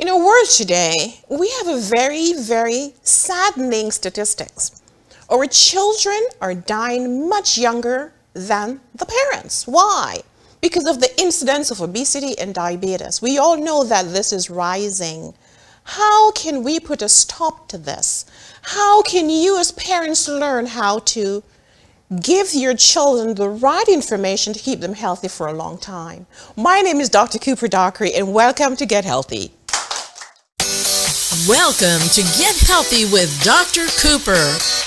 In our world today, we have a very, very saddening statistics. Our children are dying much younger than the parents. Why? Because of the incidence of obesity and diabetes. We all know that this is rising. How can we put a stop to this? How can you as parents learn how to give your children the right information to keep them healthy for a long time? My name is Dr. Cooper Dockery, and welcome to Get Healthy. Welcome to Get Healthy with Dr. Cooper.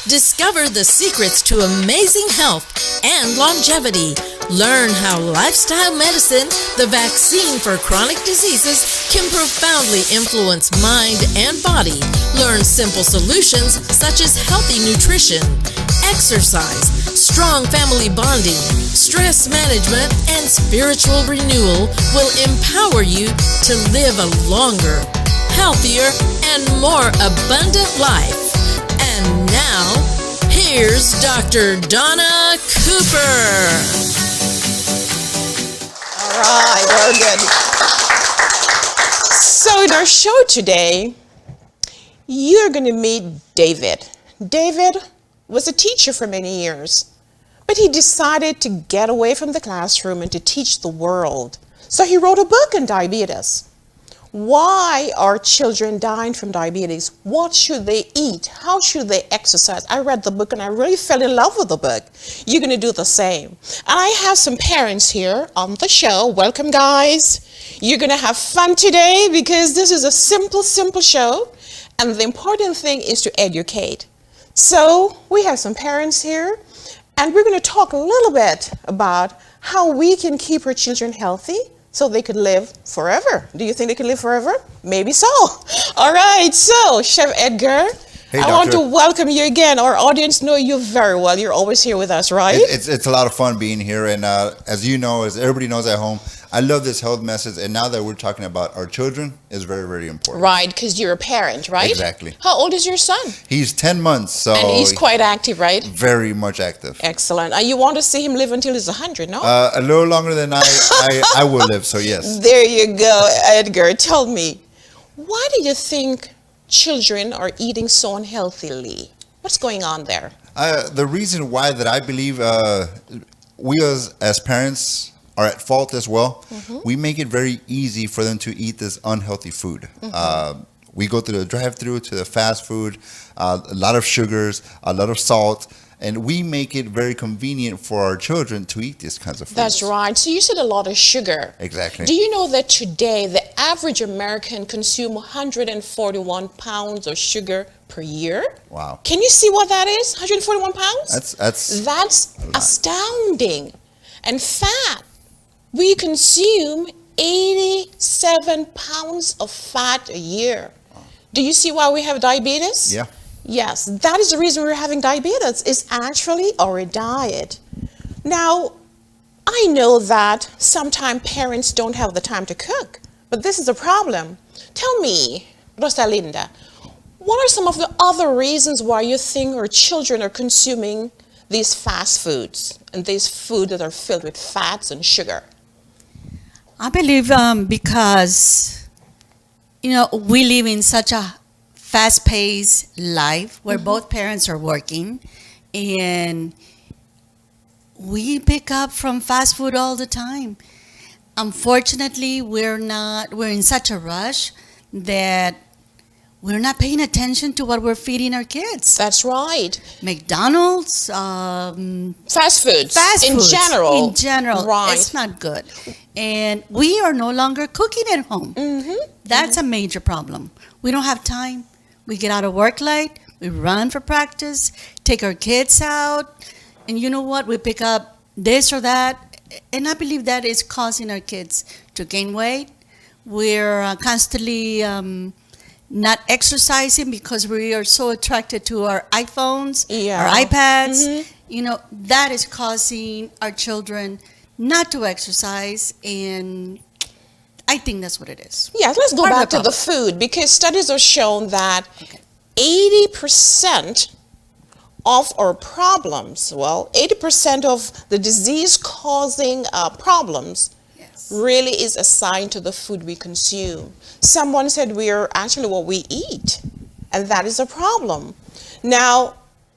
Discover the secrets to amazing health and longevity. Learn how lifestyle medicine, the vaccine for chronic diseases, can profoundly influence mind and body. Learn simple solutions such as healthy nutrition, exercise, strong family bonding, stress management, and spiritual renewal will empower you to live a longer, healthier, and more abundant life. And now, here's Dr. Donna Cooper. All right, very good. So in our show today, you're going to meet David. David was a teacher for many years, but he decided to get away from the classroom and to teach the world. So he wrote a book on diabetes. Why are children dying from diabetes? What should they eat? How should they exercise? I read the book and I really fell in love with the book. You're going to do the same. And I have some parents here on the show. Welcome, guys. You're going to have fun today because this is a simple show. And the important thing is to educate. So we have some parents here, and we're going to talk a little bit about how we can keep our children healthy so they could live forever. Do you think they can live forever? Maybe so. All right, so Chef Edgar, hey, I want to welcome you again. Our audience know you very well. You're always here with us, right? It's a lot of fun being here, and as you know, as everybody knows at home, I love this health message, and now that we're talking about our children, is very, very important. Right, because you're a parent, right? Exactly. How old is your son? He's 10 months, so... And he's quite active, right? Very much active. Excellent. You want to see him live until he's 100, no? A little longer than I will live, so yes. There you go, Edgar. Tell me, why do you think children are eating so unhealthily? What's going on there? The reason why that I believe we as parents are at fault as well. Mm-hmm. We make it very easy for them to eat this unhealthy food. Mm-hmm. We go through the drive-through to the fast food, a lot of sugars, a lot of salt, and we make it very convenient for our children to eat these kinds of foods. That's right. So you said a lot of sugar. Exactly. Do you know that today the average American consumes 141 pounds of sugar per year? Wow. Can you see what that is? 141 pounds? That's astounding. And fat. We consume 87 pounds of fat a year. Do you see why we have diabetes? Yeah. Yes, that is the reason we're having diabetes. It's actually our diet. Now, I know that sometimes parents don't have the time to cook, but this is a problem. Tell me, Rosalinda, what are some of the other reasons why you think our children are consuming these fast foods and these foods that are filled with fats and sugar? I believe because, we live in such a fast-paced life where both parents are working, and we pick up from fast food all the time. Unfortunately, we're in such a rush that we're not paying attention to what we're feeding our kids. That's right. McDonald's, fast foods. In general, right. It's not good. And we are no longer cooking at home. Mm-hmm. That's a major problem. We don't have time. We get out of work late. We run for practice, take our kids out. And you know what? We pick up this or that. And I believe that is causing our kids to gain weight. We're constantly not exercising because we are so attracted to our iPhones, our iPads. Mm-hmm. That is causing our children not to exercise, and I think that's what it is. Yeah, let's go back to the food, because studies have shown that 80% of our problems, 80% of the disease-causing problems really is assigned to the food we consume. Someone said we are actually what we eat, and that is a problem. Now,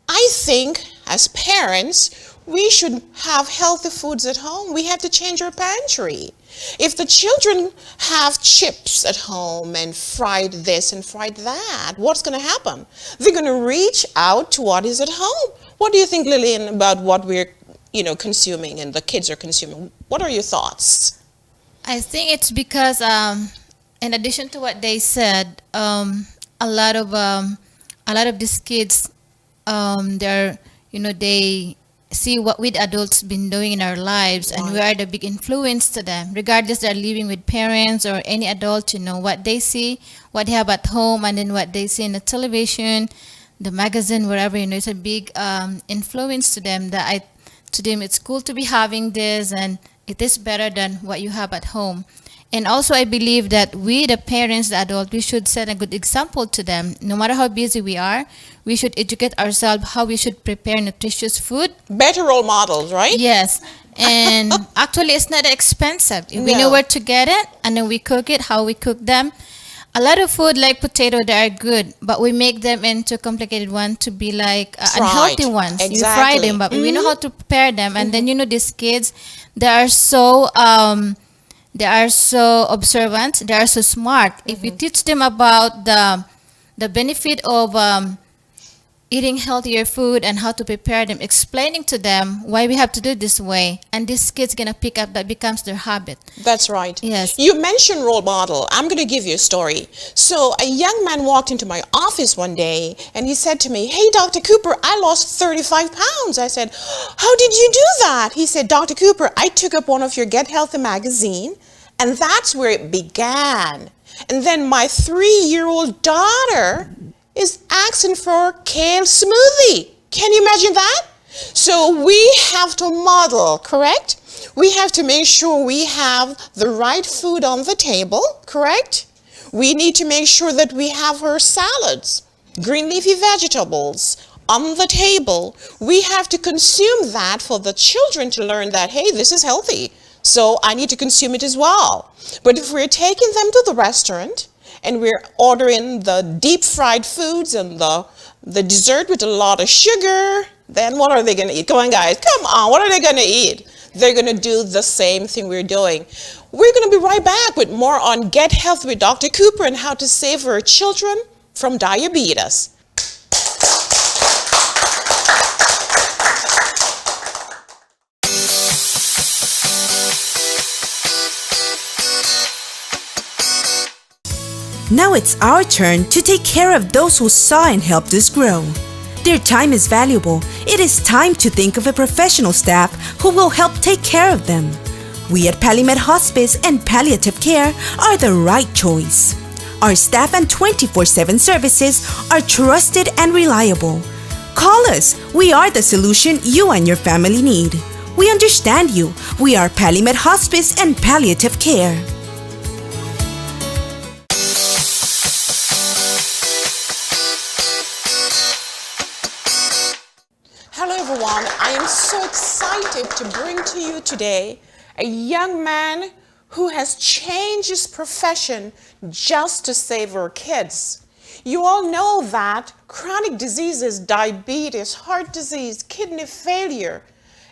I think as parents, we should have healthy foods at home. We have to change our pantry. If the children have chips at home and fried this and fried that, what's going to happen? They're going to reach out to what is at home. What do you think, Lillian, about what we're consuming and the kids are consuming? What are your thoughts? I think it's because, in addition to what they said, a lot of these kids, they see what we adults been doing in our lives, and we are the big influence to them, regardless they're living with parents or any adult. What they see, what they have at home, and then what they see in the television, the magazine, wherever. It's a big influence to them. To them, it's cool to be having this, and it is better than what you have at home. And also, I believe that we, the parents, the adults, we should set a good example to them. No matter how busy we are, we should educate ourselves how we should prepare nutritious food. Better role models, right? Yes. And actually, it's not expensive. If we No. know where to get it, and then we cook it, how we cook them. A lot of food like potato, they are good, but we make them into complicated one to be like unhealthy ones. You fry Exactly. them, but we know how to prepare them. And then these kids, they are so observant. They are so smart. If you teach them about the benefit of eating healthier food and how to prepare them, explaining to them why we have to do this way, and these kids gonna pick up, that becomes their habit. That's right. Yes. You mentioned role model. I'm going to give you a story. So a young man walked into my office one day and he said to me, "Hey, Dr. Cooper, I lost 35 pounds. I said, "How did you do that?" He said, "Dr. Cooper, I took up one of your Get Healthy magazine, and that's where it began. And then my 3-year-old daughter is asking for kale smoothie." Can you imagine that? So we have to model, correct? We have to make sure we have the right food on the table, correct? We need to make sure that we have our salads, green leafy vegetables on the table. We have to consume that for the children to learn that, hey, this is healthy, so I need to consume it as well. But if we're taking them to the restaurant and we're ordering the deep fried foods and the dessert with a lot of sugar, then what are they going to eat? Come on, guys. Come on. What are they going to eat? They're going to do the same thing we're doing. We're going to be right back with more on Get Healthy with Dr. Cooper and how to save our children from diabetes. Now it's our turn to take care of those who saw and helped us grow. Their time is valuable. It is time to think of a professional staff who will help take care of them. We at PalliMed Hospice and Palliative Care are the right choice. Our staff and 24/7 services are trusted and reliable. Call us. We are the solution you and your family need. We understand you. We are PalliMed Hospice and Palliative Care. Hello everyone, I am so excited to bring to you today a young man who has changed his profession just to save our kids. You all know that chronic diseases, diabetes, heart disease, kidney failure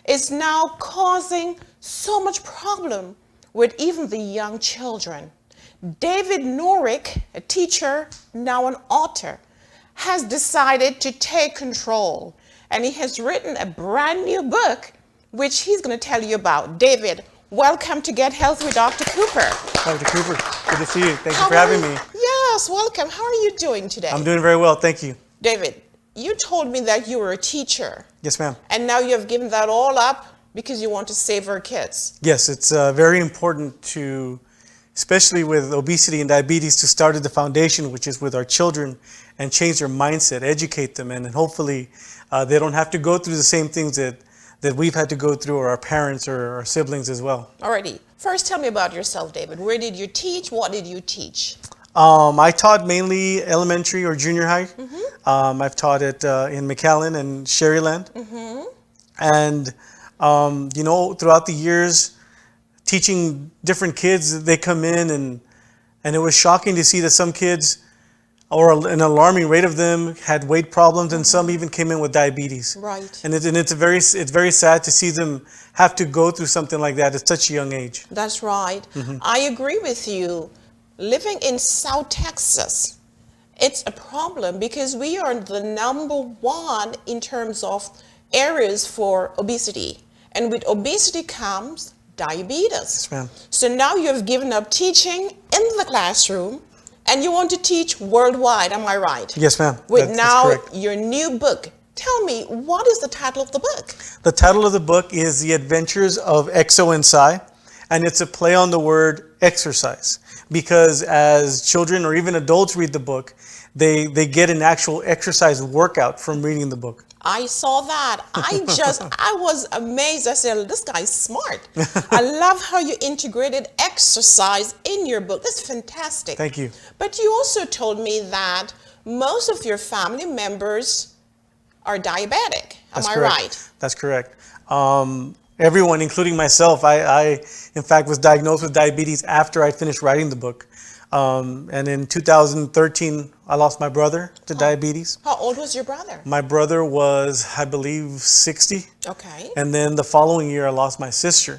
is now causing so much problem with even the young children. David Norick, a teacher, now an author, has decided to take control. And he has written a brand new book, which he's going to tell you about. David, welcome to Get Healthy with Dr. Cooper. Dr. Cooper, good to see you. Thank you for having me. Yes, welcome. How are you doing today? I'm doing very well, thank you. David, you told me that you were a teacher, Yes, ma'am. and now you have given that all up because you want to save our kids. Yes, it's very important to, especially with obesity and diabetes, to start at the foundation, which is with our children, and change their mindset, educate them, and hopefully they don't have to go through the same things that we've had to go through, or our parents or our siblings as well. Alrighty. First, tell me about yourself, David. Where did you teach? What did you teach? I taught mainly elementary or junior high. I've taught it in McAllen and Sherryland. And, throughout the years, teaching different kids. They come in, and it was shocking to see that some kids, or an alarming rate of them, had weight problems, and some even came in with diabetes. Right. And it's very sad to see them have to go through something like that at such a young age. That's right. I agree with you. Living in South Texas, it's a problem because we are the #1 in terms of areas for obesity. And with obesity comes diabetes. Yes, ma'am. So now you have given up teaching in the classroom and you want to teach worldwide, am I right? Yes, ma'am. With That's now correct. your new book. Tell me, what is the title of the book? The title of the book is The Adventures of Exo and Psy, and it's a play on the word exercise. Because as children or even adults read the book, they get an actual exercise workout from reading the book. I saw that. I was amazed. I said, this guy's smart. I love how you integrated exercise in your book. That's fantastic. Thank you. But you also told me that most of your family members are diabetic. Am I right? That's correct. Everyone, including myself, I in fact was diagnosed with diabetes after I finished writing the book. And in 2013, I lost my brother to diabetes. How old was your brother? My brother was, I believe, 60. Okay. And then the following year, I lost my sister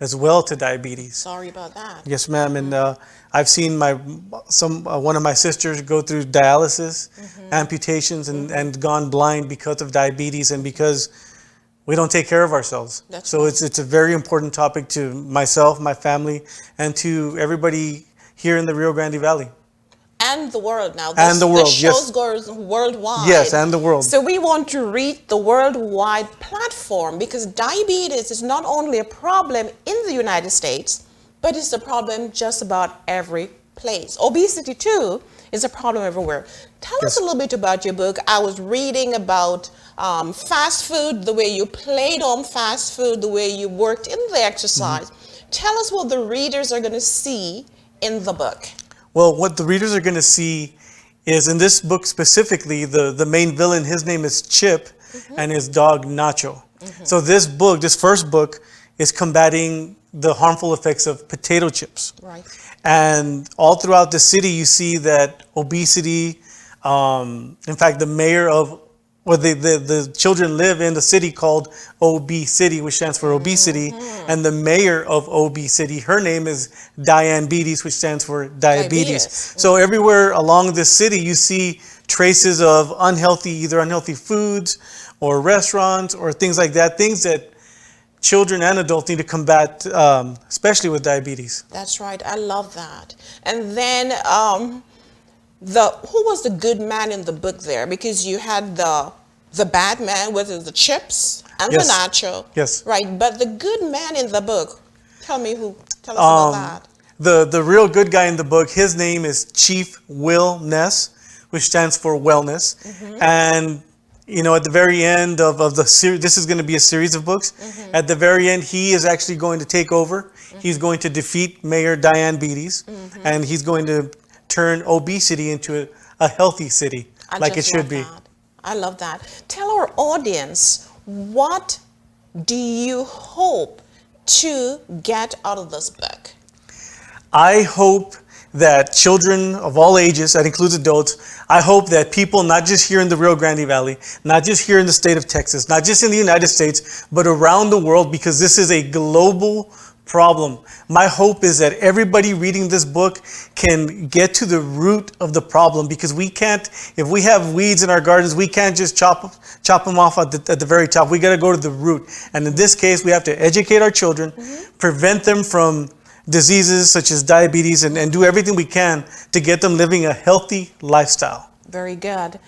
as well to diabetes. Sorry about that. Yes, ma'am. And I've seen one of my sisters go through dialysis, amputations, and gone blind because of diabetes and because we don't take care of ourselves. That's so right. it's a very important topic to myself, my family, and to everybody here in the Rio Grande Valley. And the world now. And the world, The yes. shows goes worldwide. Yes, and the world. So we want to reach the worldwide platform because diabetes is not only a problem in the United States, but it's a problem just about every place. Obesity too is a problem everywhere. Tell us a little bit about your book. I was reading about fast food, the way you played on fast food, the way you worked in the exercise. Tell us what the readers are going to see in the book. Well, what the readers are going to see is in this book specifically, the main villain, his name is Chip, and his dog Nacho. So this first book, is combating the harmful effects of potato chips. Right. And all throughout the city, you see that obesity, in fact, the mayor of, or the children live in the city called OB City, which stands for obesity. And the mayor of OB City, her name is Diabetes, which stands for diabetes. So everywhere along this city, you see traces of either unhealthy foods or restaurants or things like that, things that children and adults need to combat, especially with diabetes. That's right. I love that. And then who was the good man in the book there? Because you had the bad man with the chips and Yes. the nacho. Yes. Right. But the good man in the book, tell us about that. The real good guy in the book, his name is Chief Will Ness, which stands for wellness. And, you know, at the very end of the series, this is going to be a series of books. At the very end, he is actually going to take over. He's going to defeat Mayor Diabetes, and he's going to turn obesity into a healthy city, like it should be. I love that. Tell our audience, what do you hope to get out of this book? I hope that children of all ages, that includes adults, I hope that people, not just here in the Rio Grande Valley, not just here in the state of Texas, not just in the United States, but around the world, because this is a global problem. My hope is that everybody reading this book can get to the root of the problem, because we can't, if we have weeds in our gardens, we can't just chop them off at the very top. We got to go to the root. And in this case, we have to educate our children, prevent them from diseases such as diabetes, and do everything we can to get them living a healthy lifestyle. Very good.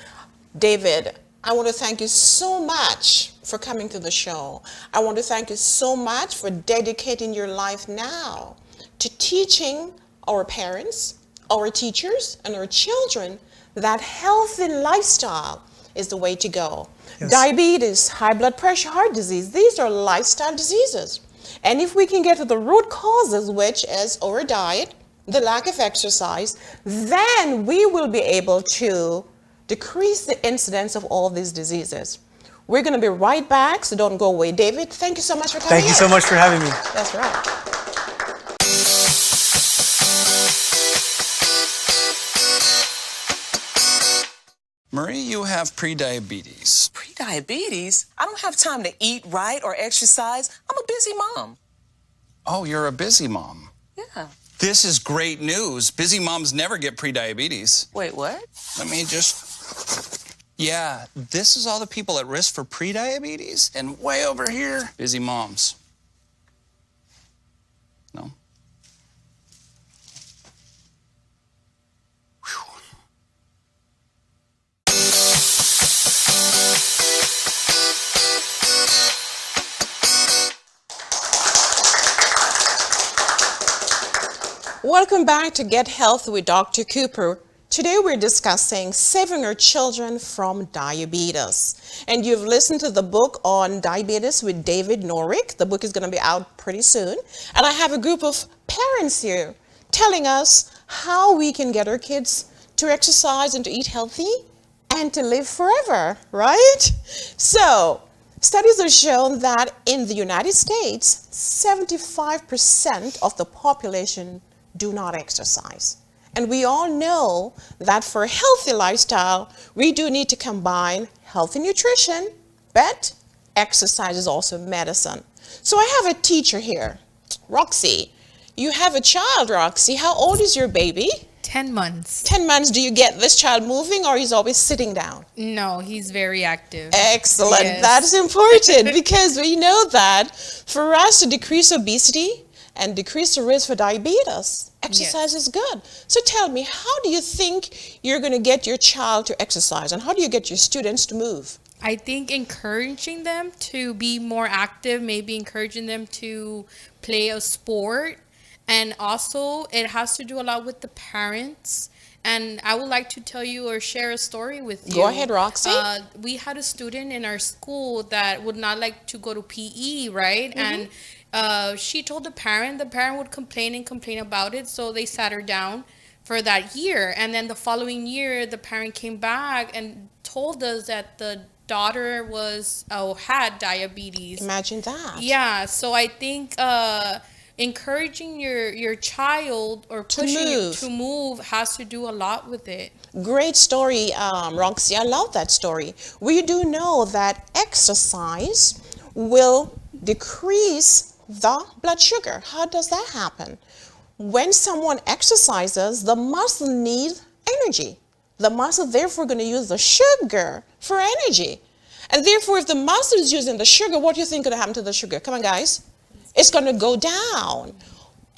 David, I want to thank you so much for coming to the show. I want to thank you so much for dedicating your life now to teaching our parents, our teachers, and our children that healthy lifestyle is the way to go. Yes. Diabetes, high blood pressure, heart disease, these are lifestyle diseases. And if we can get to the root causes, which is our diet, the lack of exercise, then we will be able to decrease the incidence of all these diseases. We're going to be right back, so don't go away. David, thank you so much for coming in. Thank you so much for having me. That's right. Marie, you have prediabetes. Pre-diabetes? I don't have time to eat right or exercise. I'm a busy mom. Oh, you're a busy mom. Yeah. This is great news. Busy moms never get prediabetes. Wait, what? Let me just... Yeah, this is all the people at risk for prediabetes, and way over here, busy moms. No? Welcome back to Get Healthy with Dr. Cooper. Today we're discussing saving our children from diabetes. And you've listened to the book on diabetes with David Norwick. The book is going to be out pretty soon. And I have a group of parents here telling us how we can get our kids to exercise and to eat healthy and to live forever, right? So, studies have shown that in the United States, 75% of the population do not exercise. And we all know that for a healthy lifestyle, we do need to combine healthy nutrition, but exercise is also medicine. So I have a teacher here, Roxy. You have a child, Roxy. How old is your baby? 10 months. 10 months. Do you get this child moving or he's always sitting down? No, he's very active. Excellent. Yes. That's important because we know that for us to decrease obesity and decrease the risk for diabetes, exercise is good. So tell me, how do you think you're going to get your child to exercise and how do you get your students to move? I think encouraging them to be more active, maybe encouraging them to play a sport. And also, it has to do a lot with the parents. And I would like to tell you or share a story with you. Go ahead, Roxy. We had a student in our school that would not like to go to PE, right? And she told the parent would complain and complain about it. So they sat her down for that year. And then the following year, the parent came back and told us that the daughter had diabetes. Imagine that. Yeah, so I think encouraging your child or pushing you to move has to do a lot with it. Great story, Roxy. I love that story. We do know that exercise will decrease the blood sugar. How does that happen? When someone exercises, the muscle needs energy. The muscle therefore going to use the sugar for energy. And therefore, if the muscle is using the sugar, what do you think going to happen to the sugar? Come on, guys. It's going to go down.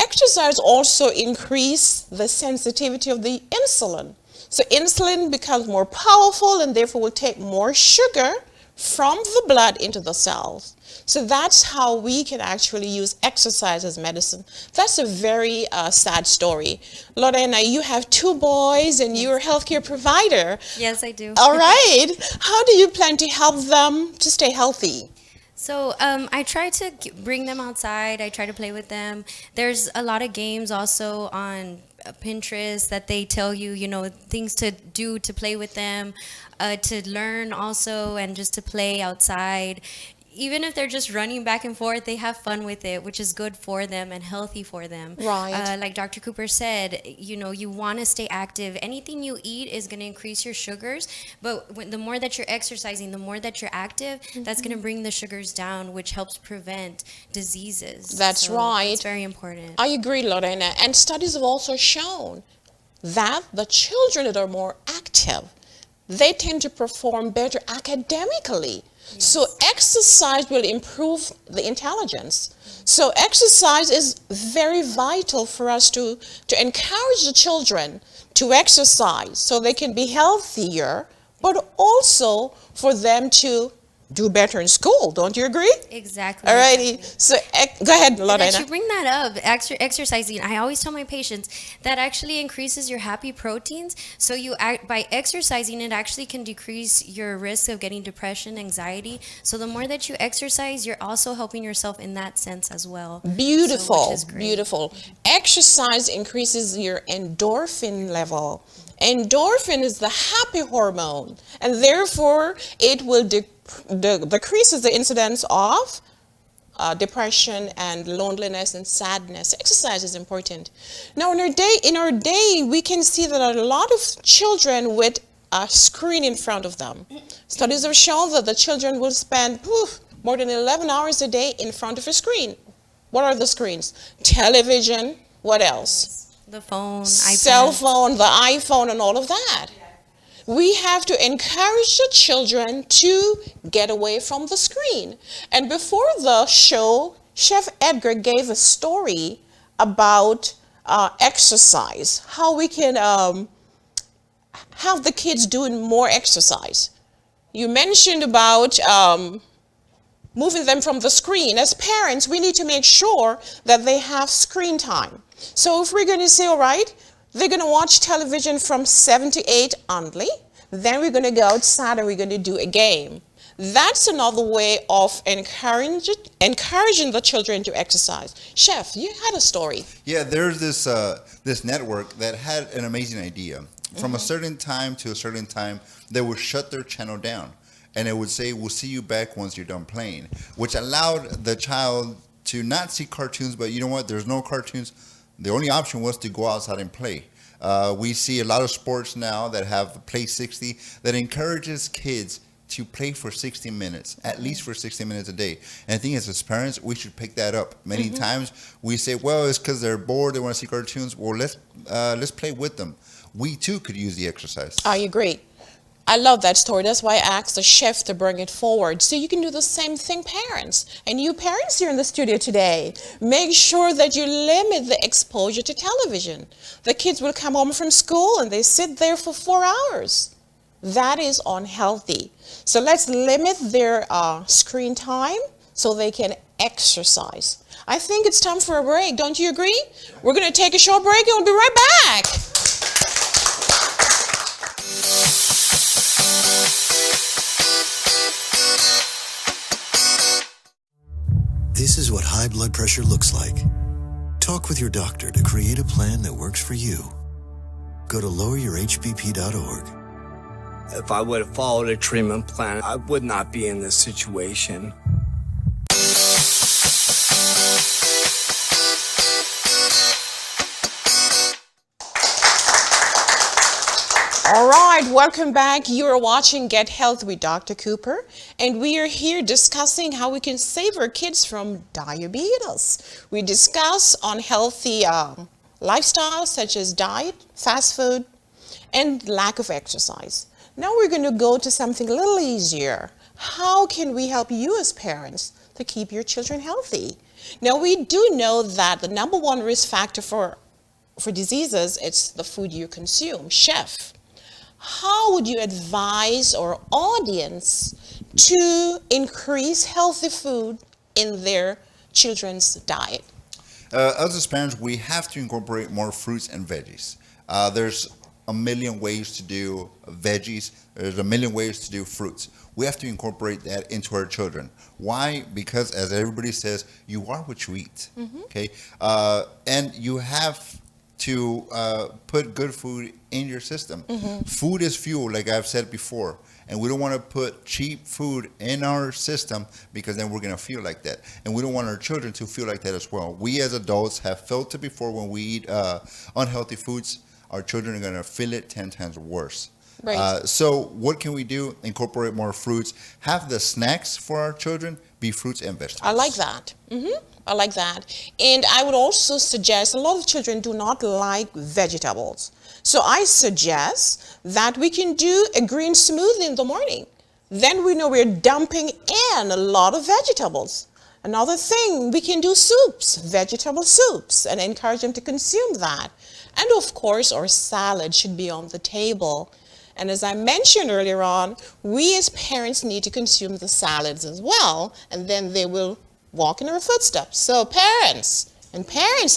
Exercise also increases the sensitivity of the insulin. So insulin becomes more powerful and therefore will take more sugar from the blood into the cells. So that's how we can actually use exercise as medicine. That's a very sad story. Lorena, you have 2 boys and you're a healthcare provider. Yes, I do. All right. How do you plan to help them to stay healthy? So I try to bring them outside. I try to play with them. There's a lot of games also on Pinterest that they tell you, things to do to play with them, to learn also, and just to play outside. Even if they're just running back and forth, they have fun with it, which is good for them and healthy for them. Right. Like Dr. Cooper said, you want to stay active. Anything you eat is going to increase your sugars, but the more that you're exercising, the more that you're active, that's going to bring the sugars down, which helps prevent diseases. That's right. It's very important. I agree, Lorena. And studies have also shown that the children that are more active, they tend to perform better academically. Yes. So exercise will improve the intelligence. So exercise is very vital for us to encourage the children to exercise so they can be healthier, but also for them to do better in school. Don't you agree? Exactly. Alrighty. Exactly. So go ahead, Lorena. That you bring that up, exercising. I always tell my patients that actually increases your happy proteins. So by exercising, it actually can decrease your risk of getting depression, anxiety. So the more that you exercise, you're also helping yourself in that sense as well. Beautiful. So, which is great. Beautiful. Exercise increases your endorphin level. Endorphin is the happy hormone, and therefore it will decreases the incidence of depression and loneliness and sadness. Exercise is important. Now, in our day, we can see that a lot of children with a screen in front of them. Studies have shown that the children will spend more than 11 hours a day in front of a screen. What are the screens? Television, what else? The phone, Cell iPad. phone, the iPhone, and all of that. We have to encourage the children to get away from the screen. And before the show, Chef Edgar gave a story about exercise, how we can have the kids doing more exercise. You mentioned about moving them from the screen. As parents, we need to make sure that they have screen time. So if we're going to say, all right, they're going to watch television from 7 to 8 only, then we're going to go outside and we're going to do a game. That's another way of encouraging the children to exercise. Chef, you had a story. Yeah, there's this network that had an amazing idea. From a certain time to a certain time, they would shut their channel down. And it would say, we'll see you back once you're done playing, which allowed the child to not see cartoons, but you know what? There's no cartoons. The only option was to go outside and play. We see a lot of sports now that have Play 60 that encourages kids to play for 60 minutes, at least for 60 minutes a day. And I think as parents, we should pick that up. Many times we say, well, it's because they're bored, they want to see cartoons. Well, let's play with them. We too could use the exercise. I agree. I love that story. That's why I asked the chef to bring it forward. So you can do the same thing, parents. And you parents here in the studio today, make sure that you limit the exposure to television. The kids will come home from school and they sit there for 4 hours. That is unhealthy. So let's limit their screen time so they can exercise. I think it's time for a break. Don't you agree? We're going to take a short break and we'll be right back. This is what high blood pressure looks like. Talk with your doctor to create a plan that works for you. Go to loweryourhbp.org. If I would have followed a treatment plan, I would not be in this situation. All right, welcome back. You are watching Get Health with Dr. Cooper, and we are here discussing how we can save our kids from diabetes. We discuss unhealthy lifestyles such as diet, fast food, and lack of exercise. Now we're going to go to something a little easier. How can we help you as parents to keep your children healthy? Now we do know that the number one risk factor for diseases, it's the food you consume. Chef, how would you advise our audience to increase healthy food in their children's diet? Us as parents, we have to incorporate more fruits and veggies. There's a million ways to do veggies. There's a million ways to do fruits. We have to incorporate that into our children. Why? Because as everybody says, you are what you eat. Okay, and you have to put good food in your system. Food is fuel, like I've said before, and we don't want to put cheap food in our system because then we're going to feel like that, and we don't want our children to feel like that as well. We as adults have felt it before. When we eat unhealthy foods, our children are going to feel it 10 times worse. Right. So what can we do? Incorporate more fruits. Have the snacks for our children be fruits and vegetables. I like that. I like that. And I would also suggest, a lot of children do not like vegetables. So I suggest that we can do a green smoothie in the morning. Then we know we're dumping in a lot of vegetables. Another thing, we can do soups, vegetable soups, and encourage them to consume that. And of course, our salad should be on the table. And as I mentioned earlier on, we as parents need to consume the salads as well, and then they will walk in our footsteps. So parents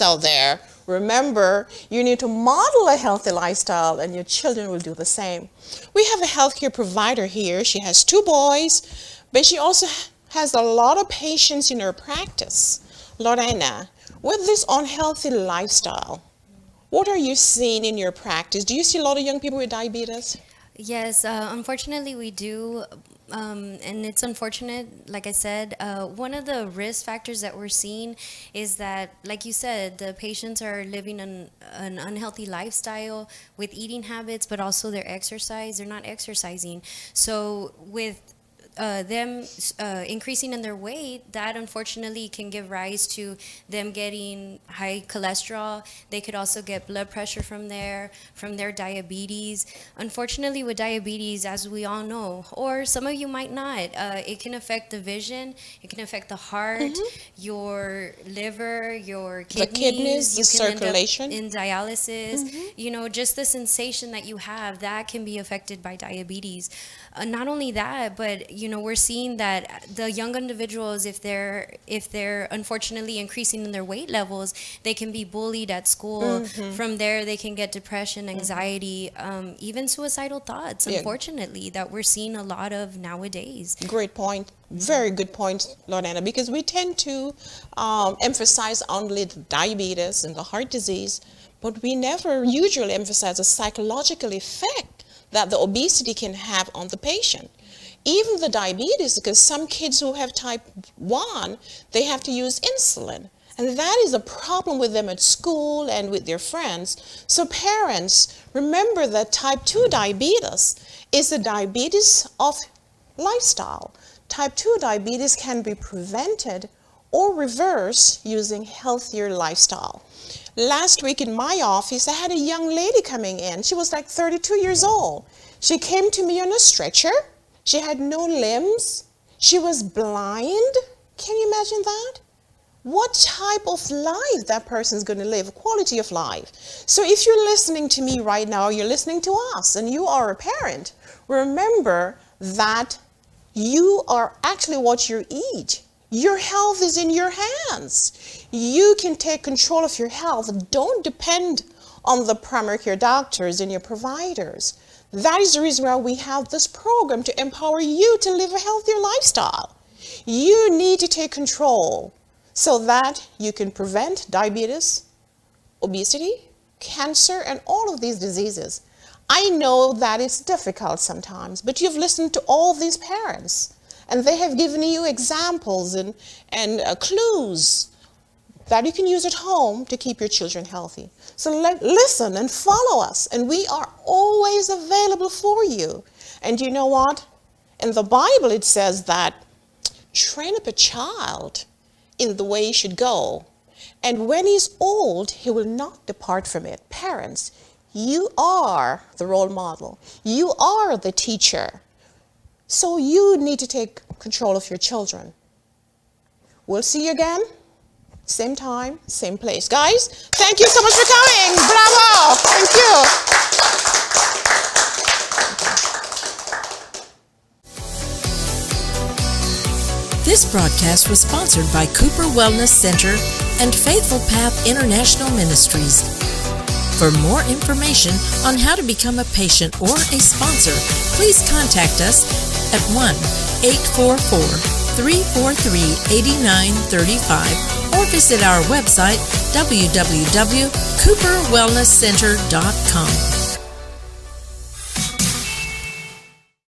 out there, remember, you need to model a healthy lifestyle and your children will do the same. We have a healthcare provider here. She has 2 boys, but she also has a lot of patients in her practice. Lorena, with this unhealthy lifestyle, what are you seeing in your practice? Do you see a lot of young people with diabetes? Yes, unfortunately we do. and it's unfortunate. Like I said, one of the risk factors that we're seeing is that, like you said, the patients are living an unhealthy lifestyle with eating habits, but also their exercise. They're not exercising. So with them increasing in their weight, that unfortunately can give rise to them getting high cholesterol. They could also get blood pressure from their diabetes. Unfortunately, with diabetes, as we all know, or some of you might not, it can affect the vision, it can affect the heart, your liver, your kidneys, the kidneys, you the can circulation. end up in dialysis. You know, just the sensation that you have, that can be affected by diabetes. Not only that, but you know, we're seeing that the young individuals, if they're unfortunately increasing in their weight levels, they can be bullied at school. From there, they can get depression, anxiety, even suicidal thoughts. Unfortunately, that we're seeing a lot of nowadays. Great point. Very good point, Lorena, because we tend to emphasize only the diabetes and the heart disease, but we never usually emphasize the psychological effect that the obesity can have on the patient. Even the diabetes, because some kids who have type 1, they have to use insulin. And that is a problem with them at school and with their friends. So parents, remember that type 2 diabetes is a diabetes of lifestyle. Type 2 diabetes can be prevented or reversed using healthier lifestyle. Last week in my office, I had a young lady coming in. She was like 32 years old. She came to me on a stretcher. She had no limbs. She was blind. Can you imagine that? What type of life that person's going to live, quality of life. So if you're listening to me right now, you're listening to us, and you are a parent, remember that you are actually what you eat. Your health is in your hands. You can take control of your health. Don't depend on the primary care doctors and your providers. That is the reason why we have this program, to empower you to live a healthier lifestyle. You need to take control so that you can prevent diabetes, obesity, cancer, and all of these diseases. I know that it's difficult sometimes, but you've listened to all these parents, and they have given you examples and clues that you can use at home to keep your children healthy. So listen and follow us, and we are always available for you. And you know what? In the Bible it says that train up a child in the way he should go, and when he's old, he will not depart from it. Parents, you are the role model. You are the teacher. So you need to take control of your children. We'll see you again. Same time, same place. Guys, thank you so much for coming. Bravo. Thank you. This broadcast was sponsored by Cooper Wellness Center and Faithful Path International Ministries. For more information on how to become a patient or a sponsor, please contact us at 1-844-343-8935 or visit our website www.cooperwellnesscenter.com.